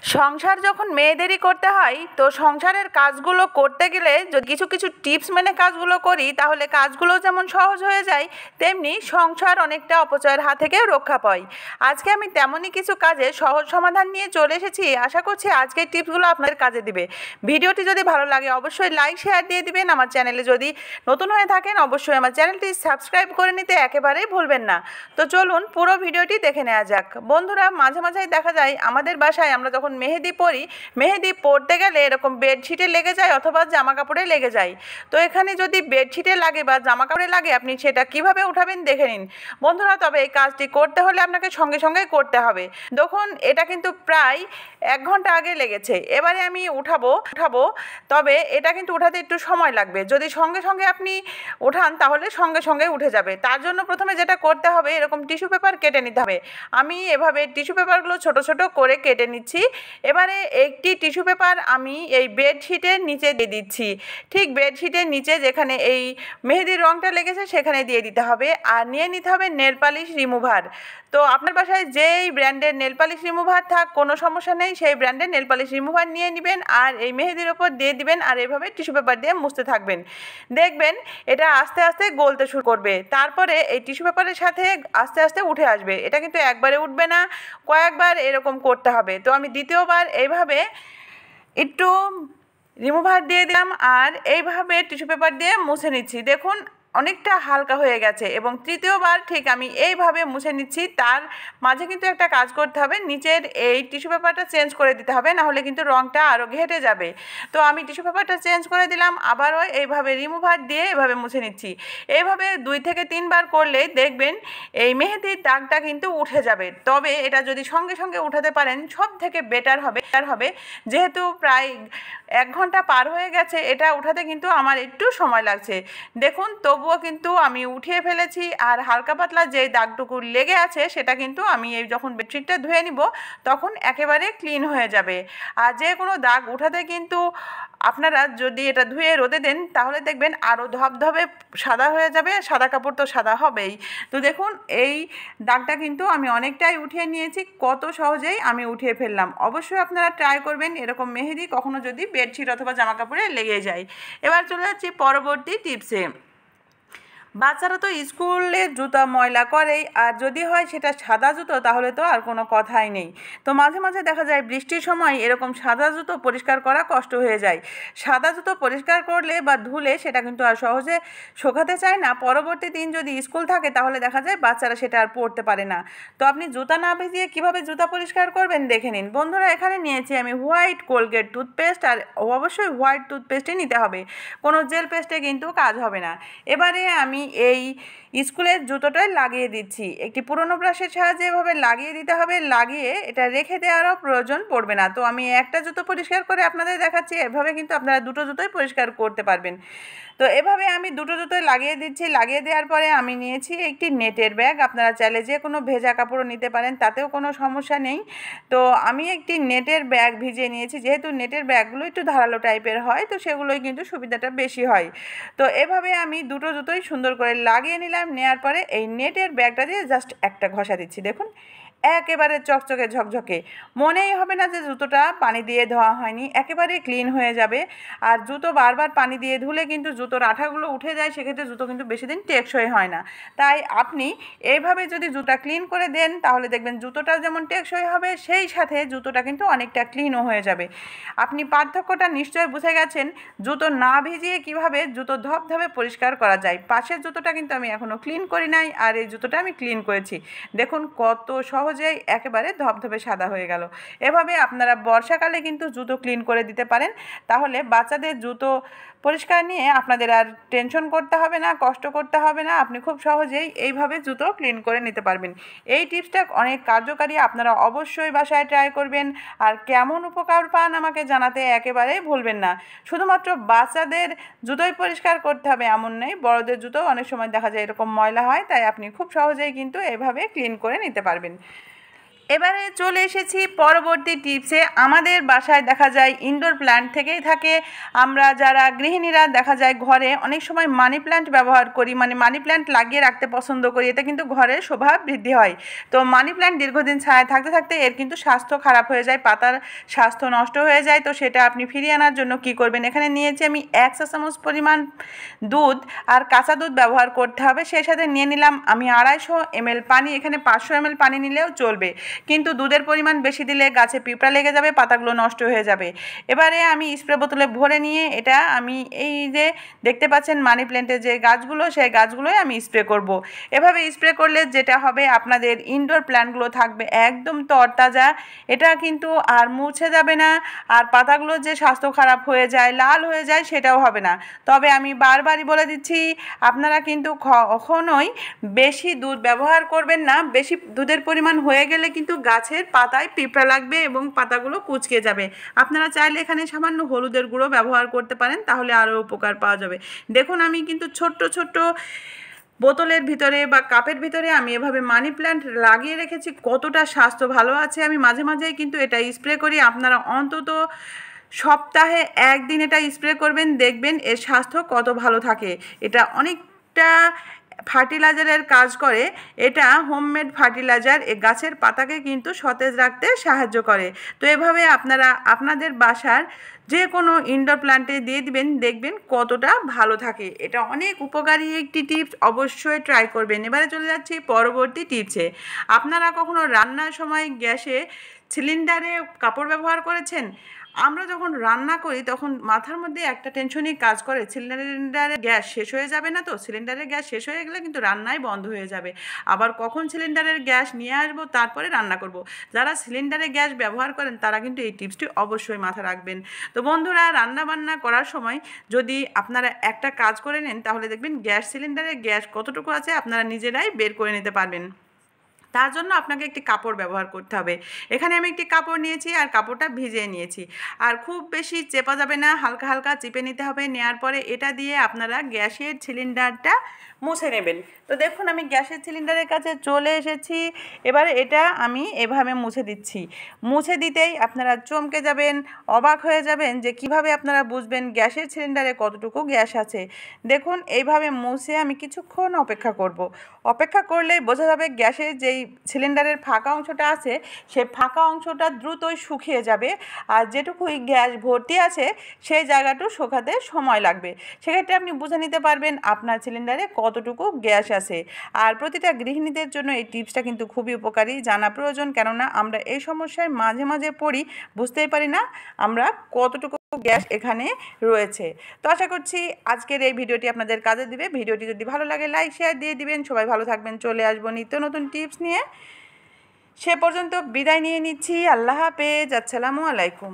সংসার যখন মেয়েদেরই করতে হয়, তো সংসারের কাজগুলো করতে গেলে যদি কিছু কিছু টিপস মেনে কাজগুলো করি, তাহলে কাজগুলো যেমন সহজ হয়ে যায়, তেমনি সংসার অনেকটা অপচয়ের হাত থেকে রক্ষা পায়। আজকে আমি তেমনই কিছু কাজে সহজ সমাধান নিয়ে চলে এসেছি। আশা করছি আজকের টিপসগুলো আপনাদের কাজে দিবে। ভিডিওটি যদি ভালো লাগে অবশ্যই লাইক শেয়ার দিয়ে দিবেন। আমার চ্যানেলে যদি নতুন হয়ে থাকেন অবশ্যই আমার চ্যানেলটি সাবস্ক্রাইব করে নিতে একেবারেই ভুলবেন না। তো চলুন পুরো ভিডিওটি দেখে নেওয়া যাক। বন্ধুরা, মাঝে মাঝেই দেখা যায় আমাদের বাসায় আমরা যখন মেহেদি পরি, মেহেদি পরতে গেলে এরকম বেডশিটে লেগে যায় অথবা জামা কাপড়ে লেগে যায়। তো এখানে যদি বেডশিটে লাগে বা জামা কাপড়ে লাগে, আপনি সেটা কিভাবে উঠাবেন দেখে নিন বন্ধুরা। তবে এই কাজটি করতে হলে আপনাকে সঙ্গে সঙ্গে করতে হবে। দেখুন, এটা কিন্তু প্রায় 1 ঘন্টা আগে লেগেছে। এবারে আমি উঠাবো, তবে এটা কিন্তু উঠাতে একটু সময় লাগবে। যদি সঙ্গে সঙ্গে আপনি উঠান তাহলে সঙ্গে সঙ্গে উঠে যাবে। তার জন্য প্রথমে যেটা করতে হবে, এরকম টিস্যু পেপার কেটে নিতে হবে। আমি এভাবে টিস্যু পেপারগুলো ছোট ছোট করে কেটে নিচ্ছি। এবারে একটি টিস্যু পেপার আমি এই বেডশিটের নিচে দিয়ে দিচ্ছি। ঠিক বেডশিটের নিচে যেখানে এই মেহেদির রঙটা লেগেছে সেখানে দিয়ে দিতে হবে। আর নিয়ে নিতে হবে নেল পালিশ রিমুভার। তো আপনার বাসায় যেই ব্র্যান্ডের নেল পালিশ রিমুভার থাক কোনো সমস্যা নেই, সেই ব্র্যান্ডের নেল পালিশ রিমুভার নিয়ে নেবেন আর এই মেহেদির ওপর দিয়ে দিবেন আর এভাবে টিস্যু পেপার দিয়ে মুছতে থাকবেন। দেখবেন এটা আস্তে আস্তে গলতে শুরু করবে। তারপরে এই টিস্যু পেপারের সাথে আস্তে আস্তে উঠে আসবে। এটা কিন্তু একবারে উঠবে না, কয়েকবার এরকম করতে হবে। তো আমি দ্বিতীয়বার এইভাবে একটু রিমুভার দিয়ে দিলাম আর এইভাবে টিস্যু পেপার দিয়ে মুছে নিচ্ছি। দেখুন অনেকটা হালকা হয়ে গেছে। এবং তৃতীয়বার ঠিক আমি এইভাবে মুছে নিচ্ছি। তার মাঝে কিন্তু একটা কাজ করতে হবে, নিচের এই টিস্যু পেপারটা চেঞ্জ করে দিতে হবে, নাহলে কিন্তু রঙটা আরও ঘেটে যাবে। তো আমি টিস্যু পেপারটা চেঞ্জ করে দিলাম, আবারও এইভাবে রিমুভার দিয়ে এভাবে মুছে নিচ্ছি। এইভাবে 2 থেকে 3 বার করলেই দেখবেন এই মেহেদির দাগটা কিন্তু উঠে যাবে। তবে এটা যদি সঙ্গে সঙ্গে উঠাতে পারেন সব থেকে বেটার হবে। যেহেতু প্রায় 1 ঘন্টা পার হয়ে গেছে, এটা উঠাতে কিন্তু আমার একটু সময় লাগছে। দেখুন তবুও কিন্তু আমি উঠিয়ে ফেলেছি। আর হালকা পাতলা যে দাগটুকু লেগে আছে সেটা কিন্তু আমি এই যখন বেডশিটটা ধুয়ে নিব তখন একেবারে ক্লিন হয়ে যাবে। আর যে কোনো দাগ উঠাতে কিন্তু আপনারা যদি এটা ধুয়ে রোদে দেন তাহলে দেখবেন আরও ধবধবে সাদা হয়ে যাবে। সাদা কাপড় তো সাদা হবেই। তো দেখুন এই দাগটা কিন্তু আমি অনেকটাই উঠিয়ে নিয়েছি। কত সহজেই আমি উঠিয়ে ফেললাম। অবশ্যই আপনারা ট্রাই করবেন এরকম মেহেদি কখনো যদি বেডশিট অথবা জামা কাপড়ে লেগে যায়। এবার চলে যাচ্ছি পরবর্তী টিপসে। বাচ্চারা তো স্কুলে জুতা ময়লা করেই, আর যদি হয় সেটা সাদা জুতো তাহলে তো আর কোনো কথাই নেই। তো মাঝে মাঝে দেখা যায় বৃষ্টির সময় এরকম সাদা জুতো পরিষ্কার করা কষ্ট হয়ে যায়। সাদা জুতো পরিষ্কার করলে বা ধুলে সেটা কিন্তু আর সহজে শুকাতে চায় না। পরবর্তী দিন যদি স্কুল থাকে তাহলে দেখা যায় বাচ্চারা সেটা আর পরতে পারে না। তো আপনি জুতা না ভিজিয়ে কীভাবে জুতা পরিষ্কার করবেন দেখে নিন বন্ধুরা। এখানে নিয়েছি আমি হোয়াইট কোলগেট টুথপেস্ট, আর অবশ্যই হোয়াইট টুথপেস্টই নিতে হবে, কোনো জেল পেস্টে কিন্তু কাজ হবে না। এবারে আমি এই স্কুলের জুতোটাই লাগিয়ে দিচ্ছি। একটি পুরনো ব্রাশের সাহায্যে এভাবে লাগিয়ে দিতে হবে। লাগিয়ে এটা রেখে দেওয়ারও প্রয়োজন পড়বে না। তো আমি একটা জুতো পরিষ্কার করে আপনাদের দেখাচ্ছি। এভাবে কিন্তু আপনারা দুটো জুতোই পরিষ্কার করতে পারবেন। তো এভাবে আমি দুটো জুতোই লাগিয়ে দিচ্ছি। লাগিয়ে দেওয়ার পরে আমি নিয়েছি একটি নেটের ব্যাগ। আপনারা চাইলে যে কোনো ভেজা কাপড়ও নিতে পারেন, তাতেও কোনো সমস্যা নেই। তো আমি একটি নেটের ব্যাগ ভিজিয়ে নিয়েছি। যেহেতু নেটের ব্যাগগুলো একটু ধারালো টাইপের হয়, তো সেগুলোই কিন্তু সুবিধাটা বেশি হয়। তো এভাবে আমি দুটো জুতোই সুন্দর করে লাগিয়ে নিলাম। নেওয়ার পরে এই নেটের ব্যাগটা দিয়ে জাস্ট একটা ঘষা দিচ্ছি। দেখুন একেবারে চকচকে ঝকঝকে, মনেই হবে না যে জুতোটা পানি দিয়ে ধোয়া হয়নি, একেবারে ক্লিন হয়ে যাবে। আর জুতো বারবার পানি দিয়ে ধুলে কিন্তু জুতোর আঠাগুলো উঠে যায়, সেক্ষেত্রে জুতো কিন্তু বেশি দিন টেকসই হয় না। তাই আপনি এইভাবে যদি জুতা ক্লিন করে দেন তাহলে দেখবেন জুতোটাও যেমন টেকসই হবে, সেই সাথে জুতোটা কিন্তু অনেকটা ক্লিনও হয়ে যাবে। আপনি পার্থক্যটা নিশ্চয়ই বুঝে গেছেন জুতো না ভিজিয়ে কিভাবে জুতো ধবধবে পরিষ্কার করা যায়। পাশের জুতোটা কিন্তু আমি এখনও ক্লিন করি নাই, আর এই জুতোটা আমি ক্লিন করেছি। দেখুন কত সহজেই একেবারে ধবধবে সাদা হয়ে গেল। এভাবে আপনারা বর্ষাকালে কিন্তু জুতো ক্লিন করে দিতে পারেন। তাহলে বাচ্চাদের জুতো পরিষ্কার নিয়ে আপনাদের আর টেনশন করতে হবে না, কষ্ট করতে হবে না। আপনি খুব সহজেই এইভাবে জুতো ক্লিন করে নিতে পারবেন। এই টিপসটা অনেক কার্যকারী, আপনারা অবশ্যই বাসায় ট্রাই করবেন। আর কেমন উপকার পান আমাকে জানাতে একেবারেই ভুলবেন না। শুধুমাত্র বাচ্চাদের জুতোই পরিষ্কার করতে হবে এমন নেই, বড়দের জুতো অনেক সময় দেখা যায় এরকম ময়লা হয়। তাই আপনি খুব সহজেই কিন্তু এভাবে ক্লিন করে নিতে পারবেন। এবারে চলে এসেছি পরবর্তী টিপসে। আমাদের বাসায় দেখা যায় ইনডোর প্ল্যান্ট থেকেই থাকে। আমরা যারা গৃহিণীরা দেখা যায় ঘরে অনেক সময় মানি প্ল্যান্ট ব্যবহার করি, মানে মানি প্ল্যান্ট লাগিয়ে রাখতে পছন্দ করি, এতে কিন্তু ঘরের শোভা বৃদ্ধি হয়। তো মানি প্ল্যান্ট দীর্ঘদিন ছায়ায় থাকতে থাকতে এর কিন্তু স্বাস্থ্য খারাপ হয়ে যায়, পাতার স্বাস্থ্য নষ্ট হয়ে যায়। তো সেটা আপনি ফিরিয়ে আনার জন্য কি করবেন, এখানে নিয়েছি আমি 1 চা চামচ পরিমাণ দুধ, আর কাঁচা দুধ ব্যবহার করতে হবে। সেই সাথে নিয়ে নিলাম আমি 250 ml পানি। এখানে 500 ml পানি নিলেও চলবে, কিন্তু দুধের পরিমাণ বেশি দিলে গাছে পিঁপড়া লেগে যাবে, পাতাগুলো নষ্ট হয়ে যাবে। এবারে আমি স্প্রে বোতলে ভরে নিয়ে এটা আমি এই যে দেখতে পাচ্ছেন মানি প্ল্যান্টের যে গাছগুলো, সেই গাছগুলোই আমি স্প্রে করব। এভাবে স্প্রে করলে যেটা হবে, আপনাদের ইনডোর প্ল্যান্টগুলো থাকবে একদম তরতাজা। এটা কিন্তু আর মুছে যাবে না, আর পাতাগুলো যে স্বাস্থ্য খারাপ হয়ে যায়, লাল হয়ে যায়, সেটাও হবে না। তবে আমি বারবারই বলে দিচ্ছি, আপনারা কিন্তু কখনোই বেশি দুধ ব্যবহার করবেন না। বেশি দুধের পরিমাণ হয়ে গেলে কিন্তু গাছের পাতায় পিঁপড়া লাগবে এবং পাতাগুলো কুঁচকে যাবে। আপনারা চাইলে এখানে সামান্য হলুদের গুঁড়ো ব্যবহার করতে পারেন, তাহলে আরও উপকার পাওয়া যাবে। দেখুন আমি কিন্তু ছোট্ট ছোট্ট বোতলের ভিতরে বা কাপের ভিতরে আমি এভাবে মানি প্ল্যান্ট লাগিয়ে রেখেছি। কতটা স্বাস্থ্য ভালো আছে। আমি মাঝে মাঝেই কিন্তু এটা স্প্রে করি। আপনারা অন্তত সপ্তাহে 1 দিন এটা স্প্রে করবেন, দেখবেন এর স্বাস্থ্য কত ভালো থাকে। এটা অনেকটা ফার্টিলাইজারের কাজ করে। এটা হোমমেড ফার্টিলাইজার, এ গাছের পাতাকে কিন্তু সতেজ রাখতে সাহায্য করে। তো এভাবে আপনারা আপনাদের বাসার যে কোনো ইনডোর প্ল্যান্টে দিয়ে দিবেন, দেখবেন কতটা ভালো থাকে। এটা অনেক উপকারী একটি টিপস, অবশ্যই ট্রাই করবেন। এবারে চলে যাচ্ছি পরবর্তী টিপসে। আপনারা কখনো রান্নার সময় গ্যাসে সিলিন্ডারে কাপড় ব্যবহার করেছেন? আমরা যখন রান্না করি তখন মাথার মধ্যে একটা টেনশনই কাজ করে, সিলিন্ডারে গ্যাস শেষ হয়ে যাবে না তো? সিলিন্ডারের গ্যাস শেষ হয়ে গেলে কিন্তু রান্নাই বন্ধ হয়ে যাবে। আবার কখন সিলিন্ডারের গ্যাস নিয়ে আসবো, তারপরে রান্না করব। যারা সিলিন্ডারে গ্যাস ব্যবহার করেন তারা কিন্তু এই টিপসটি অবশ্যই মাথায় রাখবেন। তো বন্ধুরা, রান্না বান্না করার সময় যদি আপনারা একটা কাজ করে নেন, তাহলে দেখবেন গ্যাস সিলিন্ডারে গ্যাস কতটুকু আছে আপনারা নিজেরাই বের করে নিতে পারবেন। তার জন্য আপনাকে একটি কাপড় ব্যবহার করতে হবে। এখানে আমি একটি কাপড় নিয়েছি আর কাপড়টা ভিজিয়ে নিয়েছি। আর খুব বেশি চেপা যাবে না, হালকা হালকা চেপে নিতে হবে। নেওয়ার পরে এটা দিয়ে আপনারা গ্যাসের সিলিন্ডারটা মুছে নেবেন। তো দেখুন আমি গ্যাসের সিলিন্ডারের কাছে চলে এসেছি। এবার এটা আমি এভাবে মুছে দিচ্ছি। মুছে দিতেই আপনারা চমকে যাবেন, অবাক হয়ে যাবেন যে কিভাবে আপনারা বুঝবেন গ্যাসের সিলিন্ডারে কতটুকু গ্যাস আছে। দেখুন এইভাবে মুছে আমি কিছুক্ষণ অপেক্ষা করব। অপেক্ষা করলেই বোঝা যাবে গ্যাসের যেই সিলিন্ডারের ফাঁকা অংশটা আছে, সেই ফাঁকা অংশটা দ্রুতই শুকিয়ে যাবে। আর যেটুকুই গ্যাস ভর্তি আছে সেই জায়গাটু শুকাতে সময় লাগবে। সেক্ষেত্রে আপনি বুঝে নিতে পারবেন আপনার সিলিন্ডারে কতটুকু গ্যাস আছে। আর প্রতিটা গৃহিণীদের জন্য এই টিপসটা কিন্তু খুবই উপকারী, জানা প্রয়োজন। কেননা আমরা এই সমস্যায় মাঝে মাঝে পড়ি, বুঝতেই পারি না আমরা কতটুকু গ্যাস এখানে রয়েছে। তো আশা করছি আজকের এই ভিডিওটি আপনাদের কাজে দিবে। ভিডিওটি যদি ভালো লাগে লাইক শেয়ার দিয়ে দিবেন। সবাই ভালো থাকবেন। চলে আসবো নিত্য নতুন টিপস নিয়ে। সে পর্যন্ত বিদায় নিয়ে নিচ্ছি। আল্লাহ হাফেজ। আসসালামু আলাইকুম।